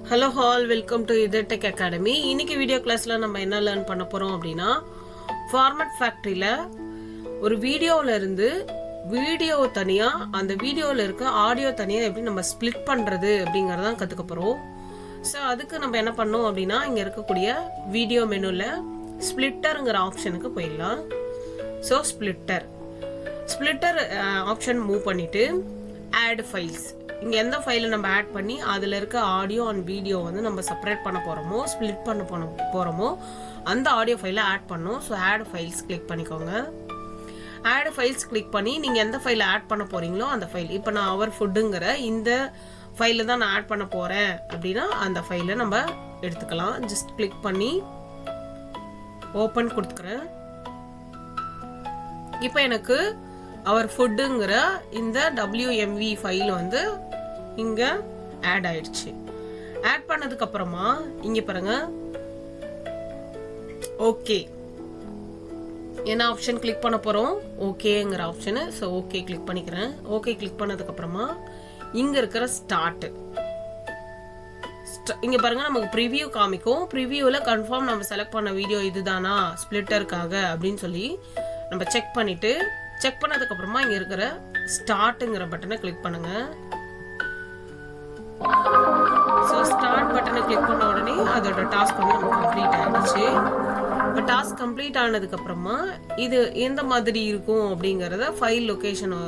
Hello all, welcome to இதர்டெக் academy. இன்னைக்கு video கிளாஸ்ல நம்ம என்ன லேர்ன் பண்ண போறோம் அப்படின்னா, ஃபார்மட் ஃபேக்டரியில ஒரு வீடியோல இருந்து வீடியோ தனியா, அந்த வீடியோல இருக்க ஆடியோ தனியா எப்படி நம்ம ஸ்பிளிட் பண்றது அப்படிங்கறதான் கத்துக்க போறோம். ஸோ அதுக்கு நம்ம என்ன பண்ணோம் அப்படின்னா, இங்க இருக்கக்கூடிய வீடியோ மெனுல ஸ்பிளிட்டர்ங்கிற ஆப்ஷனுக்கு போயிடலாம். ஸோ ஸ்பிளிட்டர் ஆப்ஷன் மூவ் பண்ணிட்டு ஆட் ஃபைல்ஸ், இங்க எந்த ஃபைலை நம்ம ஆட் பண்ணி அதுல இருக்க ஆடியோ அண்ட் வீடியோ வந்து நம்ம செப்பரேட் பண்ண போறோமோ, ஸ்பிளிட் பண்ண போறோமோ அந்த ஆடியோ ஃபைலை ஆட் பண்ணோம். ஸோ ஆட் ஃபைல்ஸ் கிளிக் பண்ணிக்கோங்க. ஆட் ஃபைல்ஸ் கிளிக் பண்ணி நீங்க எந்த ஃபைலை ஆட் பண்ண போறீங்களோ அந்த ஃபைல், இப்போ நான் அவர் ஃபுட்டுங்கிற இந்த ஃபைலை தான் நான் ஆட் பண்ண போறேன் அப்படின்னா அந்த ஃபைலை நம்ம எடுத்துக்கலாம். ஜஸ்ட் கிளிக் பண்ணி ஓப்பன் கொடுத்துக்கிறேன். இப்போ எனக்கு அவர் ஃபுட்டுங்கிற இந்த WMV ஃபைல் வந்து இங்க ஆட் ஆயிடுச்சு. ஆட் பண்ணதுக்கு அப்புறமா இங்க பாருங்க, ஓகே என்ன ஆப்ஷன் கிளிக் பண்ண போறோம், ஓகேங்கிற ஆப்ஷன். ஸோ ஓகே கிளிக் பண்ணிக்கிறேன். ஓகே கிளிக் பண்ணதுக்கு அப்புறமா இங்க இருக்கிற ஸ்டார்ட், இங்க பாருங்க நமக்கு ப்ரிவியூ காமிக்கும். ப்ரிவியூல கன்ஃபார்ம் நம்ம செலக்ட் பண்ண வீடியோ இதுதானா ஸ்பிளிட்டருக்காக அப்படின்னு சொல்லி நம்ம செக் பண்ணிட்டு, செக் பண்ணதுக்கு அப்புறமா இங்க இருக்கிற ஸ்டார்ட்ங்கிற பட்டனை கிளிக் பண்ணுங்க. சோ ஸ்டார்ட் பட்டனை கிளிக் பண்ண உடனே அதோட டாஸ்க் வந்து நமக்கு கம்ப்ளீட் ஆயிடுச்சு. இப்போ டாஸ்க் கம்ப்ளீட் ஆனதுக்கு அப்புறமா இது எந்த மாதிரி இருக்கும் அப்படிங்கறத ஃபைல் லொகேஷனை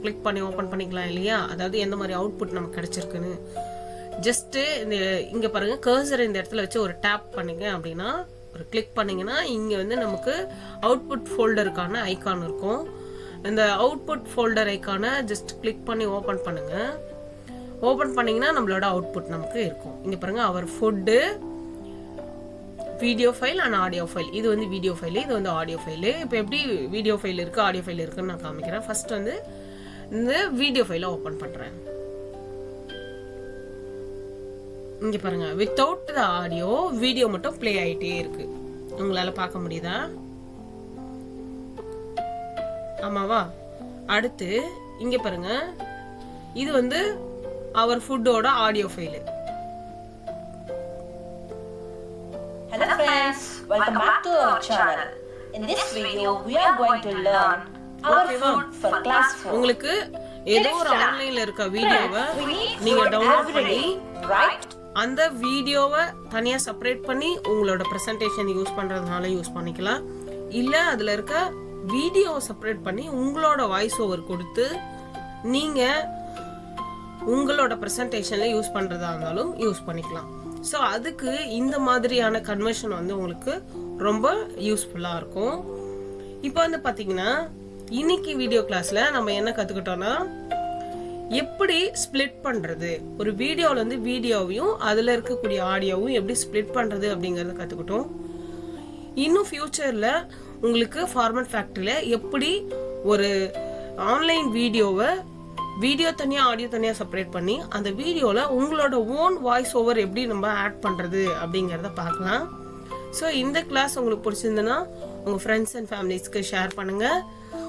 கிளிக் பண்ணி ஓபன் பண்ணிக்கலாம் இல்லையா, அதாவது எந்த மாதிரி அவுட்புட் நமக்கு கிடைச்சிருக்குன்னு. ஜஸ்ட் இந்த இங்க பாருங்க கர்சர் இந்த இடத்துல வச்சு ஒரு டேப் பண்ணீங்க அப்படின்னா, ஒரு கிளிக் பண்ணீங்கன்னா இங்க வந்து நமக்கு அவுட்புட் ஃபோல்டருக்கான ஐகான் இருக்கும். இந்த அவுட்புட் ஃபோல்டர் ஐகானை ஜஸ்ட் கிளிக் பண்ணி ஓபன் பண்ணுங்க. ஓபன் பண்ணீங்கன்னா நம்மளோட அவுட்புட் நமக்கு இருக்கும். இங்க பாருங்க output, video file and audio file. இது வந்து வீடியோ ஃபைல், இது வந்து ஆடியோ ஃபைல். இப்போ எப்படி வீடியோ ஃபைல் இருக்கு ஆடியோ ஃபைல் இருக்குன்னு நான் காமிக்கிறேன். ஃபர்ஸ்ட் வந்து இந்த வீடியோ ஃபைலை ஓபன் பண்றேன். இங்க பாருங்க வித்தவுட் த ஆடியோ வீடியோ மட்டும் பிளே ஆயிட்டே இருக்கு. உங்களால பார்க்க முடியுதா? ஆமாவா? அடுத்து இங்க பாருங்க, இது வந்து அவர் ஃபுட்டோட audio file. Hello friends, welcome back to our channel. In this video we are going to learn our food for class 4. உங்களுக்கு ஏதோ ஒரு ஆன்லைன்ல இருக்க வீடியோவை நீங்க டவுன்லோட் பண்ணி அந்த வீடியோவை தனியா செப்பரேட் பண்ணி உங்களோட பிரசன்டேஷன் யூஸ் பண்றதுனால யூஸ் பண்ணிக்கலாம். இல்ல அதுல இருக்க வீடியோ செப்பரேட் பண்ணி உங்களோட வாய்ஸ் ஓவர் கொடுத்து நீங்க உங்களோட பிரசன்டேஷன்ல யூஸ் பண்றதா இருந்தாலும் யூஸ் பண்ணிக்கலாம். ஸோ அதுக்கு இந்த மாதிரியான கன்வர்ஷன் வந்து உங்களுக்கு ரொம்ப யூஸ்ஃபுல்லா இருக்கும். இப்போ வந்து பாத்தீங்கன்னா இன்னைக்கு வீடியோ கிளாஸ்ல நம்ம என்ன கத்துக்கிட்டோம்னா, எப்படி ஸ்பிளிட் பண்றது, ஒரு வீடியோல இருந்து வீடியோவையும் அதுல இருக்கக்கூடிய ஆடியோவும் எப்படி ஸ்பிளிட் பண்றது அப்படிங்கறத கத்துக்கிட்டோம். இன்னும் ஃபியூச்சர்ல உங்களுக்கு ஃபார்மட் ஃபேக்டரியில எப்படி ஒரு ஆன்லைன் வீடியோ தனியா ஆடியோ தனியா செப்பரேட் பண்ணி அந்த வீடியோல உங்களோட ஓன் வாய்ஸ் ஓவர் எப்படி நம்ம ஆட் பண்றது அப்படிங்கறத பார்க்கலாம். ஸோ இந்த கிளாஸ் உங்களுக்கு பிடிச்சிருந்ததுன்னா உங்க ஃப்ரெண்ட்ஸ் அண்ட் ஃபேமிலிஸ்க்கு ஷேர் பண்ணுங்க.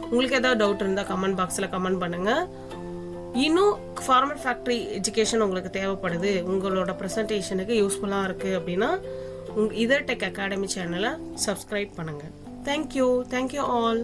உங்களுக்கு ஏதாவது டவுட் இருந்தா கமெண்ட் பாக்ஸ்ல கமெண்ட் பண்ணுங்க. இன்னும் ஃபார்மட் ஃபேக்டரி எஜுகேஷன் உங்களுக்கு தேவைப்படுது, உங்களோட ப்ரெசன்டேஷனுக்கு யூஸ்ஃபுல்லா இருக்கு அப்படின்னா இதர்டெக் அகாடமி சேனலை சப்ஸ்கிரைப் பண்ணுங்க. Thank you all.